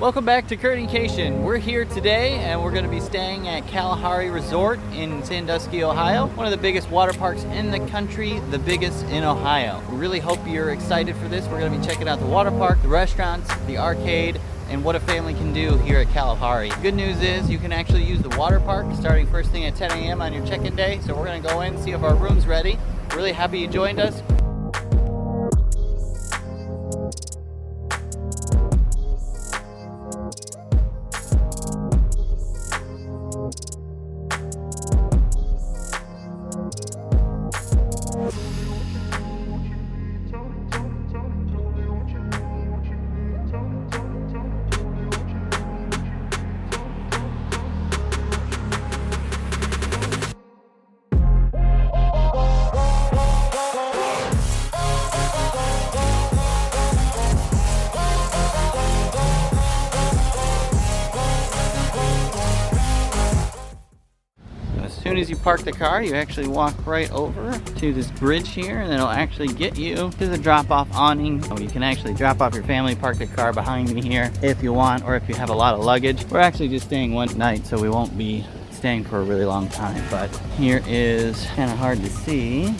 Welcome back to Kerney-cation. We're here today and we're going to be staying at Kalahari Resort in Sandusky, Ohio. One of the biggest water parks in the country, the biggest in Ohio. We really hope you're excited for this. We're going to be checking out the water park, the restaurants, the arcade, and what a family can do here at Kalahari. Good news is you can actually use the water park starting first thing at 10 a.m. on your check-in day. So we're going to go in and see if our room's ready. Really happy you joined us. As soon as you park the car, you actually walk right over to this bridge here, and it'll actually get you to the drop-off awning. So you can actually drop off your family, park the car behind me here if you want, or if you have a lot of luggage. We're actually just staying one night, so we won't be staying for a really long time. But here is kind of hard to see.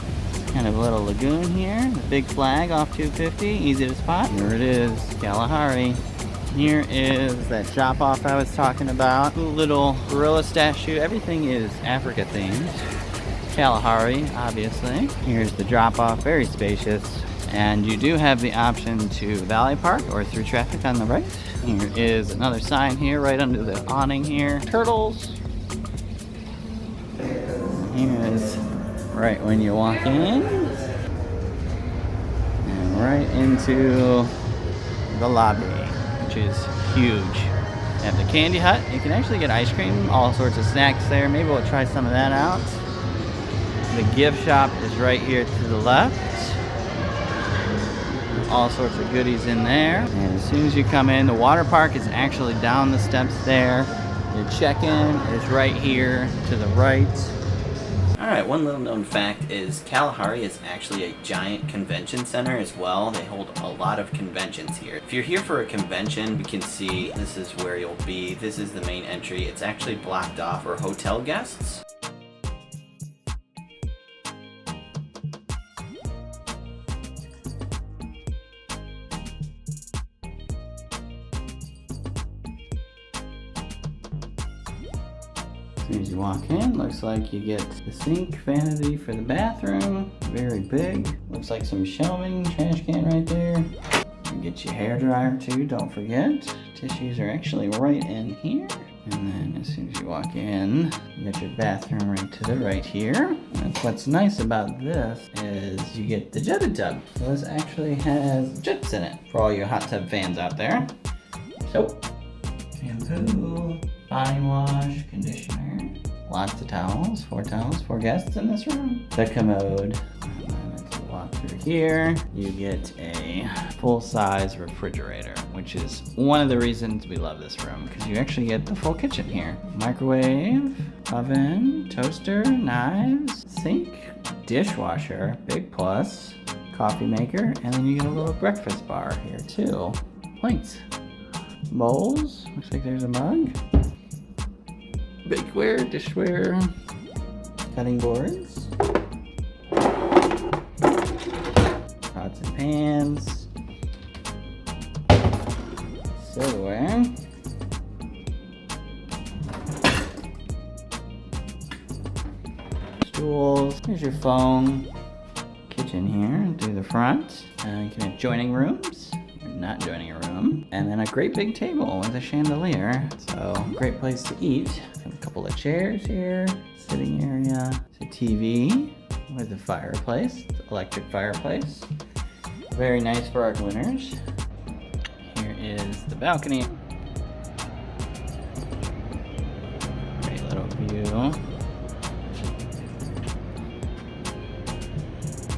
Kind of a little lagoon here. The big flag off 250, easy to spot. Here it is, Kalahari. Here is that drop off I was talking about. Cool little gorilla statue. Everything is Africa themed. Kalahari, obviously. Here's the drop off, very spacious. And you do have the option to valet park or through traffic on the right. Here is another sign here right under the awning here. Turtles. Here is right when you walk in. And right into the lobby, which is huge. You have the candy hut. You can actually get ice cream, all sorts of snacks there. Maybe we'll try some of that out. The gift shop is right here to the left. All sorts of goodies in there. And as soon as you come in, the water park is actually down the steps there. Your check-in is right here to the right. Alright, one little known fact is Kalahari is actually a giant convention center as well. They hold a lot of conventions here. If you're here for a convention, you can see this is where you'll be. This is the main entry. It's actually blocked off for hotel guests. As soon as you walk in, looks like you get the sink, vanity for the bathroom, very big. Looks like some shelving, trash can right there. You get your hair dryer too, don't forget. Tissues are actually right in here. And then as soon as you walk in, you get your bathroom right to the right here. And what's nice about this is you get the jetted tub. So this actually has jets in it for all you hot tub fans out there. Soap, shampoo, body wash, conditioner, lots of towels, 4 guests in this room. The commode. And then as you walk through here, you get a full-size refrigerator, which is one of the reasons we love this room, because you actually get the full kitchen here. Microwave, oven, toaster, knives, sink, dishwasher, big plus, coffee maker, and then you get a little breakfast bar here too. Plates, bowls, looks like there's a mug. Bakeware, dishware, cutting boards, pots and pans, silverware, stools. Here's your phone. Kitchen here through the front. You can have joining rooms. Not joining a room, and then a great big table with a chandelier, so great place to eat. A couple of chairs here, sitting area, it's a TV with a fireplace, electric fireplace, very nice for our winners. Here is the balcony, great little view.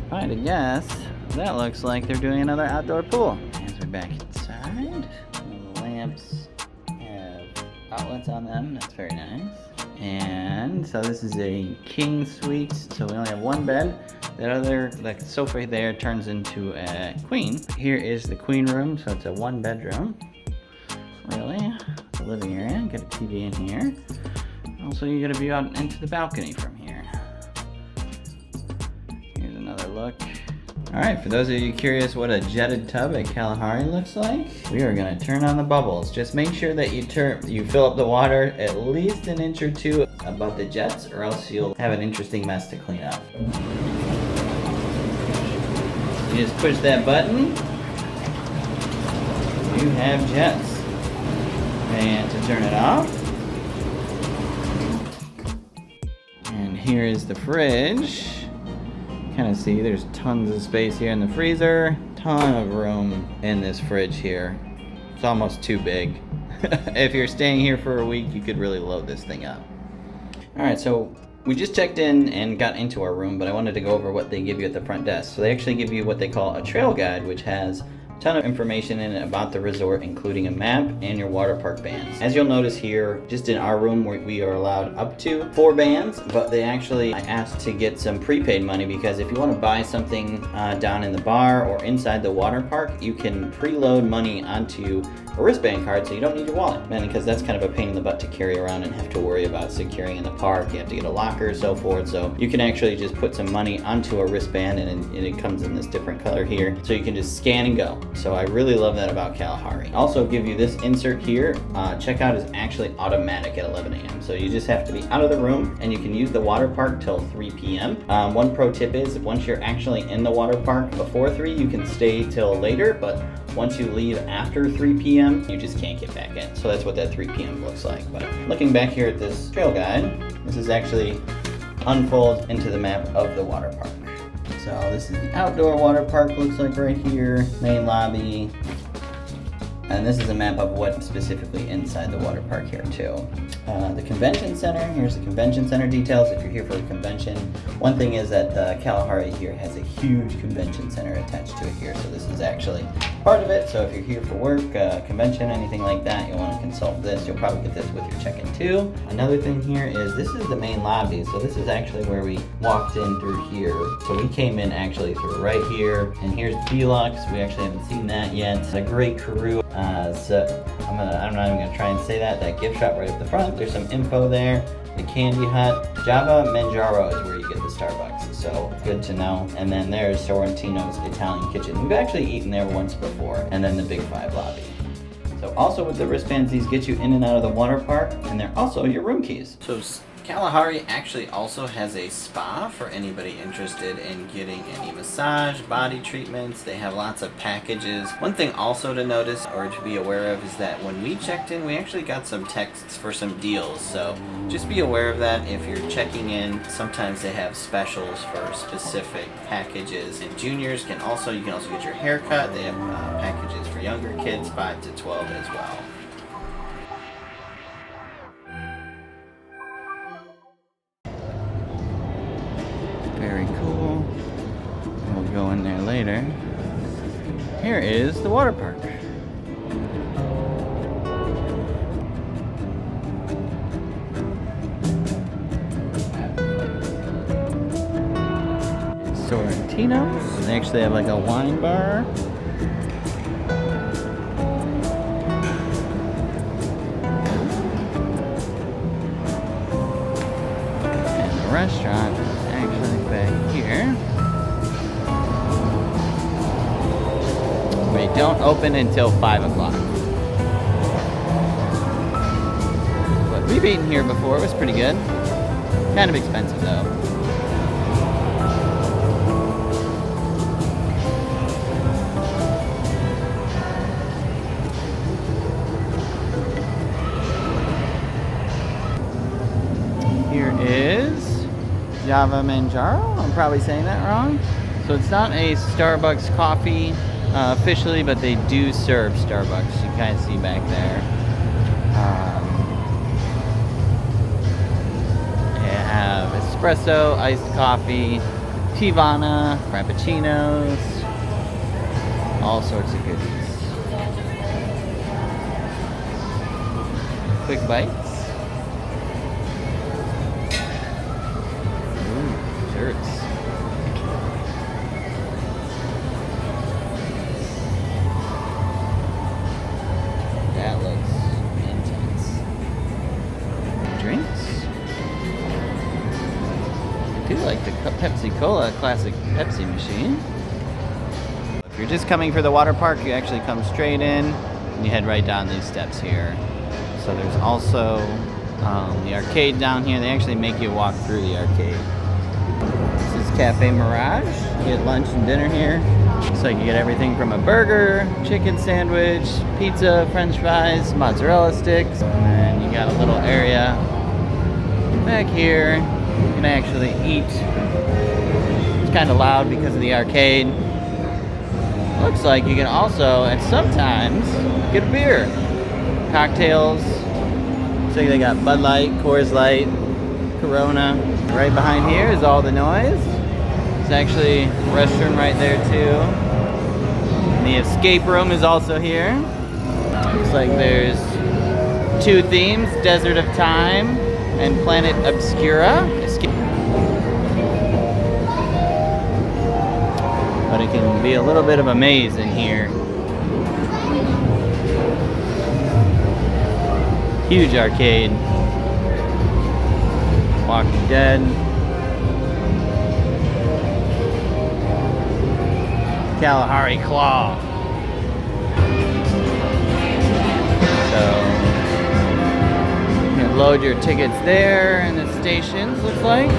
If I had to guess, that looks like they're doing another outdoor pool. Back inside, the lamps have outlets on them, that's very nice. And so this is a king suite, so we only have one bed. The sofa there turns into a queen. Here is the queen room, so it's a 1 bedroom. really. The living area, got a TV in here. Also, you get a view out into the balcony from here. Here's another look. Alright, for those of you curious what a jetted tub at Kalahari looks like, we are going to turn on the bubbles. Just make sure that you fill up the water at least an inch or two above the jets, or else you'll have an interesting mess to clean up. You just push that button, you have jets. And to turn it off, and here is the fridge. Kind of see there's tons of space here in the freezer, ton of room in this fridge here. It's almost too big. If you're staying here for a week, you could really load this thing up. All right, so we just checked in and got into our room, but I wanted to go over what they give you at the front desk. So they actually give you what they call a trail guide, which has a ton of information in it about the resort, including a map and your water park bands. As you'll notice here, just in our room, we are allowed up to 4 bands, but I asked to get some prepaid money, because if you want to buy something down in the bar or inside the water park, you can preload money onto a wristband card, so you don't need your wallet. And because that's kind of a pain in the butt to carry around and have to worry about securing in the park. You have to get a locker, so forth. So you can actually just put some money onto a wristband, and it comes in this different color here, so you can just scan and go. So I really love that about Kalahari. Also give you this insert here. Checkout is actually automatic at 11 a.m. So you just have to be out of the room, and you can use the water park till 3 p.m. One pro tip is, once you're actually in the water park before 3, you can stay till later, but once you leave after 3 p.m., you just can't get back in. So that's what that 3 p.m. looks like. But looking back here at this trail guide, this is actually unfolds into the map of the water park. So this is the outdoor water park, looks like right here, main lobby. And this is a map of what's specifically inside the water park here too. The convention center, here's the convention center details if you're here for a convention. One thing is that the Kalahari here has a huge convention center attached to it here, so this is actually part of it. So if you're here for work, convention, anything like that, you'll want to consult this. You'll probably get this with your check-in too. Another thing here is this is the main lobby, so this is actually where we walked in through here. So we came in actually through right here, and here's B-Lux. We actually haven't seen that yet. It's a great crew. So I'm not even gonna try and say that gift shop right at the front. There's some info there. The Candy Hut. Java Mangiaro is where you get the Starbucks, so good to know. And then there's Sorrentino's Italian Kitchen. We've actually eaten there once before. And then the Big 5 lobby. So also with the wristbands, these get you in and out of the water park, and they're also your room keys. So Kalahari actually also has a spa for anybody interested in getting any massage, body treatments. They have lots of packages. One thing also to notice or to be aware of is that when we checked in, we actually got some texts for some deals. So just be aware of that if you're checking in. Sometimes they have specials for specific packages. And juniors you can also get your hair cut. They have packages for younger kids, 5 to 12 as well. Very cool. We'll go in there later. Here is the water park. Sorrentino's. They actually have like a wine bar. And the restaurant is actually back here. We don't open until 5 o'clock. But we've eaten here before, it was pretty good. Kind of expensive though. Here is Java Mangiaro. I'm probably saying that wrong. So it's not a Starbucks coffee officially, but they do serve Starbucks. You kind of see back there. They have espresso, iced coffee, Tivana, frappuccinos, all sorts of goodies. Quick bites. Ooh, shirts. That looks Coca-Cola classic Pepsi machine. If you're just coming for the water park, you actually come straight in and you head right down these steps here. So there's also the arcade down here. They actually make you walk through the arcade. This is Cafe Mirage. You get lunch and dinner here. So you get everything from a burger, chicken sandwich, pizza, french fries, mozzarella sticks, and then you got a little area back here. You can actually eat. It's kind of loud because of the arcade. Looks like you can also, at sometimes, get a beer. Cocktails. So they got Bud Light, Coors Light, Corona. Right behind here is all the noise. It's actually a restroom right there too. And the escape room is also here. Looks like there's two themes, Desert of Time and Planet Obscura. But it can be a little bit of a maze in here. Huge arcade. Walking Dead. Kalahari Claw. So you can load your tickets there in the stations, looks like.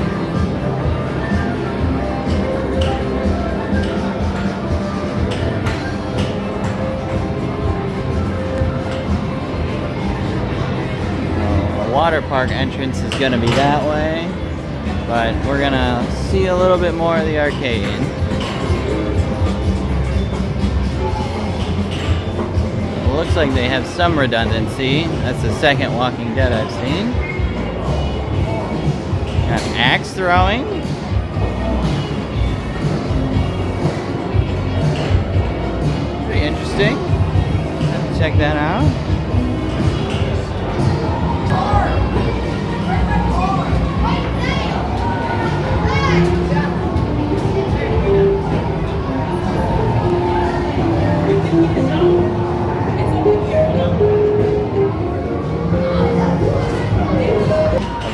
Water park entrance is going to be that way, but we're going to see a little bit more of the arcade. It looks like they have some redundancy. That's the second Walking Dead I've seen. Got axe throwing. Pretty interesting. Have to check that out.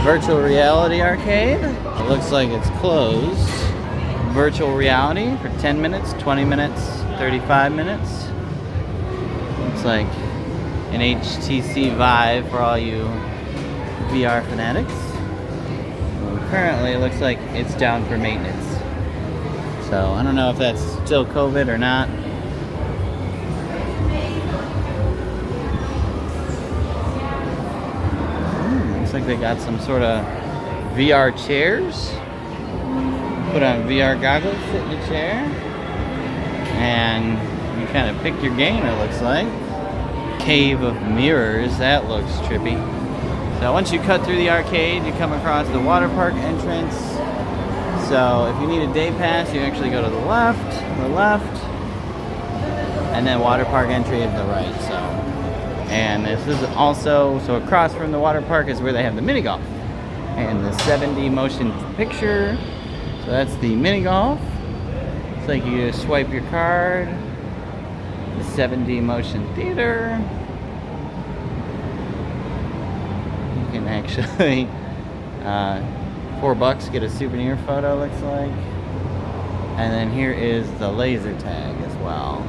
Virtual reality arcade. It looks like it's closed. Virtual reality for 10 minutes, 20 minutes, 35 minutes. Looks like an HTC Vive for all you VR fanatics. Well, currently it looks like it's down for maintenance. So I don't know if that's still COVID or not. Looks like they got some sort of VR chairs. Put on VR goggles, sit in a chair, and you kind of pick your game, it looks like. Cave of Mirrors, that looks trippy. So once you cut through the arcade, you come across the water park entrance. So if you need a day pass, you actually go to the left, and then water park entry to the right. So. And this is also, so across from the water park is where they have the mini golf and the 7D motion picture. So that's the mini golf. It's like you just swipe your card. The 7D motion theater. You can actually, $4 get a souvenir photo, looks like. And then here is the laser tag as well.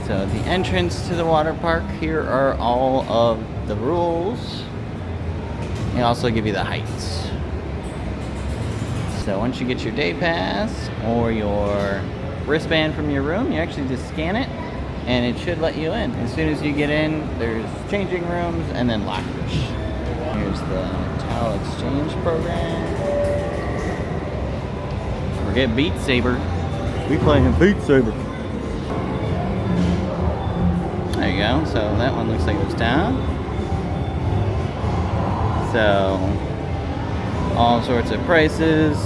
So the entrance to the water park, here are all of the rules. They also give you the heights. So once you get your day pass or your wristband from your room, you actually just scan it and it should let you in. As soon as you get in, there's changing rooms and then lockers. Here's the towel exchange program. Forget Beat Saber. We playing Beat Saber. There you go. So that one looks like it was down. So all sorts of prices.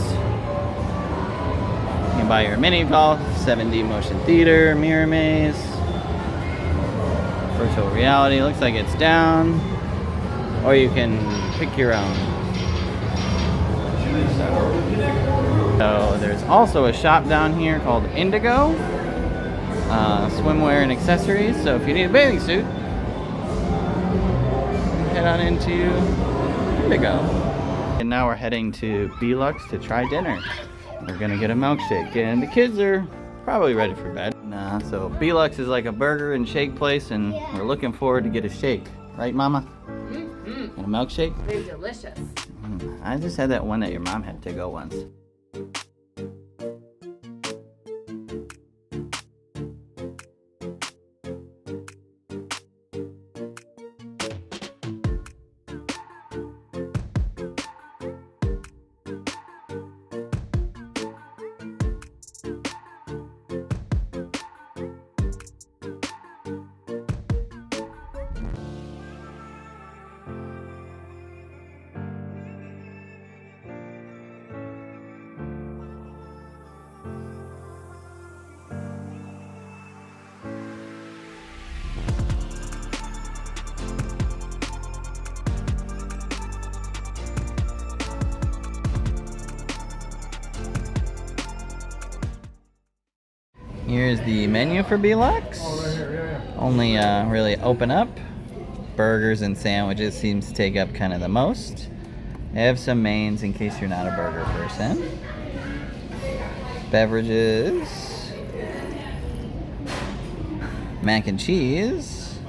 You can buy your mini golf, 7D motion theater, mirror maze, virtual reality. Looks like it's down. Or you can pick your own. So there's also a shop down here called Indigo. Swimwear and accessories. So if you need a bathing suit, head on into Indigo. And now we're heading to B-Lux to try dinner. we're gonna get a milkshake, and the kids are probably ready for bed. Nah, so B-Lux is like a burger and shake place, and we're looking forward to get a shake. Right, Mama? Mm-hmm. And a milkshake? They're delicious. I just had that one that your mom had to go once. Here's the menu for B-Lux. Only really open up. Burgers and sandwiches seems to take up kind of the most. They have some mains in case you're not a burger person. Beverages. Mac and cheese.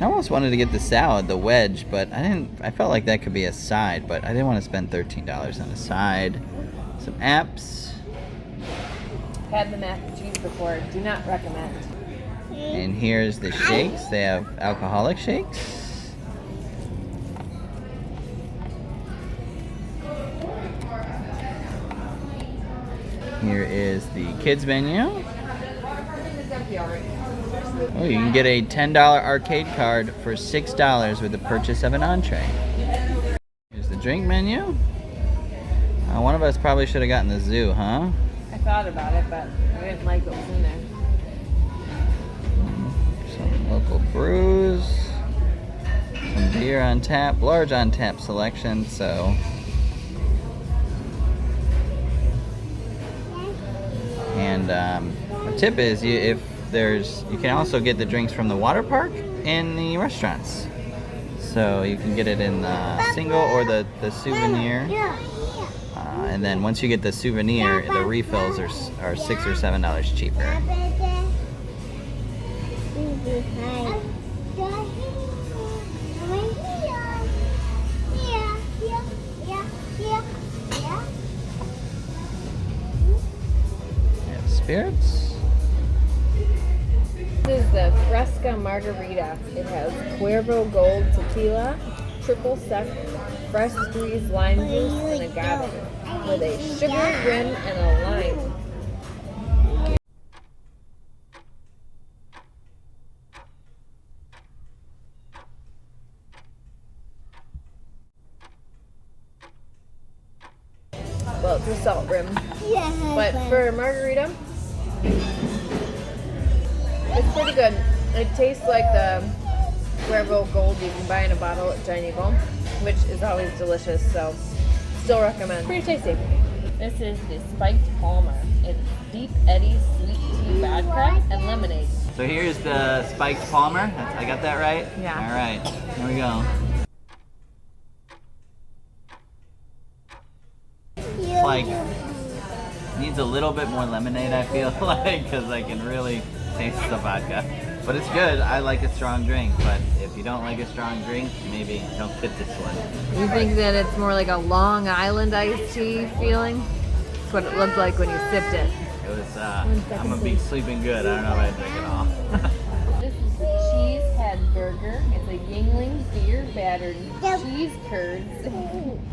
I almost wanted to get the salad, the wedge, but I felt like that could be a side, but I didn't want to spend $13 on a side. Some apps. Had the mac and cheese before. Do not recommend. And here's the shakes. They have alcoholic shakes. Here is the kids menu. Oh, you can get a $10 arcade card for $6 with the purchase of an entree. Here's the drink menu. One of us probably should have gotten the zoo, huh? I thought about it, but I didn't like what was in there. Some local brews. Some beer on tap. Large on tap selection, so. And the tip is, you can also get the drinks from the water park in the restaurants. So you can get it in the single or the souvenir. And then once you get the souvenir, the refills are $6 or $7 cheaper. And spirits. This is the Fresca Margarita. It has Cuervo Gold Tequila, triple sec, fresh squeezed lime juice, and agave, with a sugar rim and a lime. Well, it's a salt rim. But for a margarita, it's pretty good. It tastes like the Cuervo Gold you can buy in a bottle at Giant Eagle, which is always delicious, so still recommend. Pretty tasty. This is the Spiked Palmer. It's Deep Eddy Sweet Tea Vodka and Lemonade. So here's the Spiked Palmer. I got that right? Yeah. All right, here we go. It's like, needs a little bit more lemonade, I feel like, because I can really taste the vodka. But it's good. I like a strong drink, but if you don't like a strong drink, maybe don't get this one. You think that it's more like a Long Island iced tea feeling? That's what it looked like when you sipped it. It was, I'm gonna be sleeping good. I don't know if I drink it all. This is the Cheese Head Burger. It's a Yingling beer battered cheese curds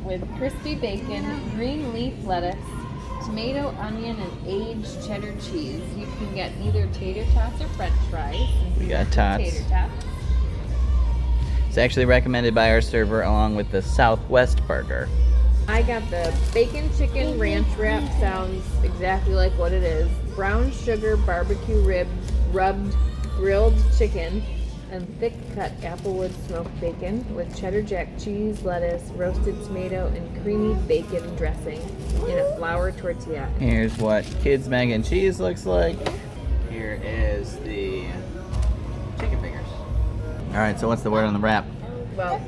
with crispy bacon, green leaf lettuce, tomato, onion, and aged cheddar cheese. You can get either tater tots or french fries. We got tots. Tater tots. It's actually recommended by our server along with the Southwest Burger. I got the bacon chicken ranch wrap. Sounds exactly like what it is. Brown sugar barbecue rib, rubbed grilled chicken, and thick cut applewood smoked bacon with cheddar jack cheese, lettuce, roasted tomato, and creamy bacon dressing in a flour tortilla. Here's what kids mac and cheese looks like. Here is the chicken fingers. All right, so what's the word on the wrap? Well,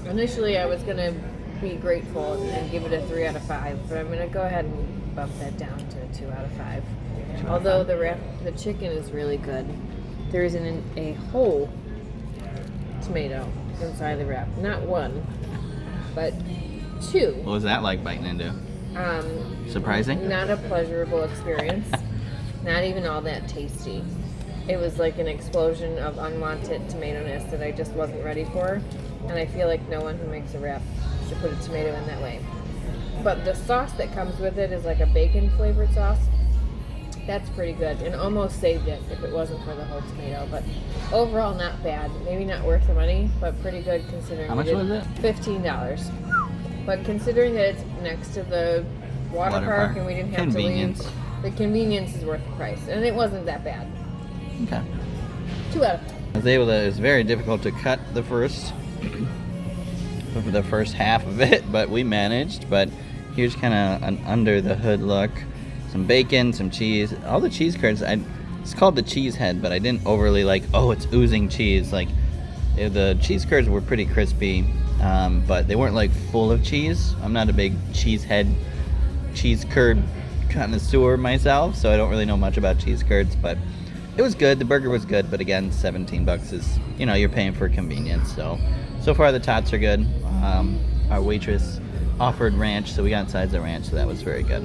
initially I was gonna be grateful and give it a 3 out of 5, but I'm gonna go ahead and bump that down to a 2 out of 5. Although the chicken is really good. There isn't a whole tomato inside the wrap. Not one, but 2. What was that like biting into? Surprising? Not a pleasurable experience. Not even all that tasty. It was like an explosion of unwanted tomato-ness that I just wasn't ready for. And I feel like no one who makes a wrap should put a tomato in that way. But the sauce that comes with it is like a bacon flavored sauce. That's pretty good, and almost saved it if it wasn't for the whole tomato. But overall, not bad. Maybe not worth the money, but pretty good considering. How much was it? $15. But considering that it's next to the water park and we didn't have to leave, the convenience is worth the price, and it wasn't that bad. Okay. 2 out of 5. It was very difficult to cut the first half of it, but we managed. But here's kind of an under the hood look. Some bacon, some cheese, all the cheese curds. It's called the cheese head, but I didn't overly like, oh, it's oozing cheese. Like, the cheese curds were pretty crispy, but they weren't like full of cheese. I'm not a big cheese curd connoisseur myself, so I don't really know much about cheese curds, but it was good. The burger was good, but again, $17 is, you're paying for convenience. So far the tots are good. Our waitress offered ranch, so we got sides of ranch, so that was very good.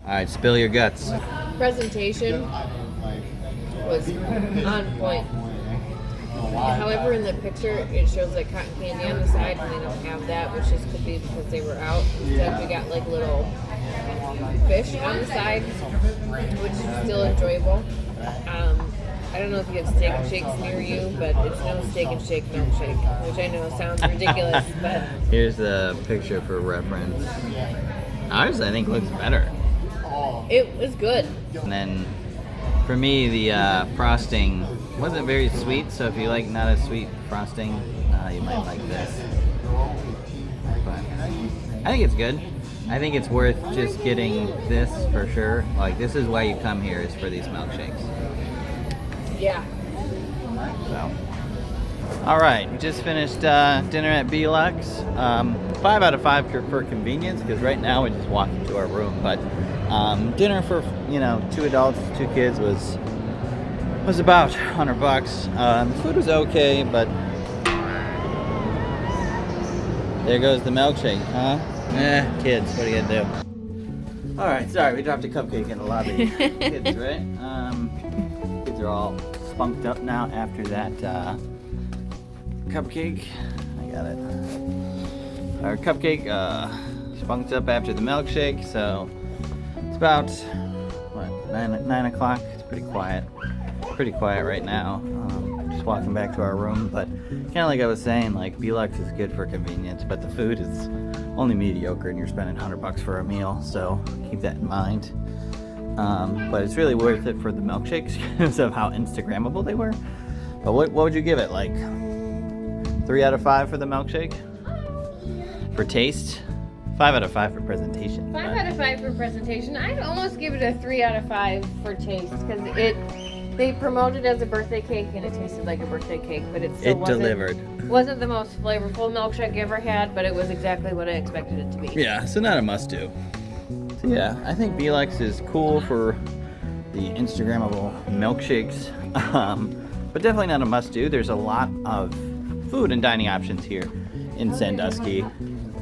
Alright, spill your guts. Presentation was on point. However, in the picture, it shows like cotton candy on the side, and they don't have that, which just could be because they were out. Instead, we got like little fish on the side, which is still enjoyable. I don't know if you have steak and shakes near you, but it's no steak and shake milkshake, which I know sounds ridiculous, but... Here's the picture for reference. Ours, I think, looks better. It was good. And then, for me, the frosting wasn't very sweet, so if you like not a sweet frosting, you might like this. But I think it's good. I think it's worth just getting this for sure. Like, this is why you come here, is for these milkshakes. Yeah. So, all right, we just finished dinner at B-Lux. 5 out of 5 for convenience, because right now we just walked into our room. But dinner for 2 adults, 2 kids was about $100. The food was okay, but there goes the milkshake, huh? Kids, what are you gonna do? All right, sorry, we dropped a cupcake in the lobby. Kids, right? Kids are all spunked up now after that cupcake. I got it. Our cupcake spunked up after the milkshake, so it's about, what, 9 o'clock? It's pretty quiet. Pretty quiet right now. Just walking back to our room, but kind of like I was saying, like, B-Lux is good for convenience, but the food is only mediocre, and you're spending $100 for a meal, so keep that in mind. But it's really worth it for the milkshakes because of how Instagrammable they were. But what would you give it? Like 3 out of 5 for the milkshake? For taste? 5 out of 5 for presentation. 5 out of 5 for presentation. I'd almost give it a 3 out of 5 for taste, because they promoted it as a birthday cake and it tasted like a birthday cake, but it still wasn't the most flavorful milkshake I ever had, but it was exactly what I expected it to be. Yeah, so not a must-do. So yeah, I think B-Lux is cool for the Instagrammable milkshakes, but definitely not a must-do. There's a lot of food and dining options here in Sandusky.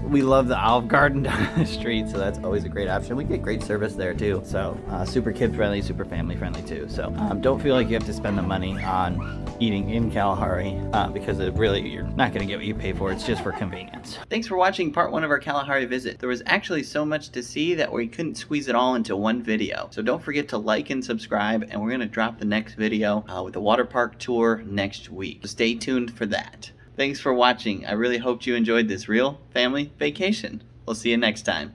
We love the Olive Garden down the street, so that's always a great option. We get great service there too, so super kid-friendly, super family-friendly too. So don't feel like you have to spend the money on eating in Kalahari because you're not going to get what you pay for. It's just for convenience. Thanks for watching part 1 of our Kalahari visit. There was actually so much to see that we couldn't squeeze it all into one video. So don't forget to like and subscribe, and we're going to drop the next video with the water park tour next week. So stay tuned for that. Thanks for watching. I really hoped you enjoyed this real family vacation. We'll see you next time.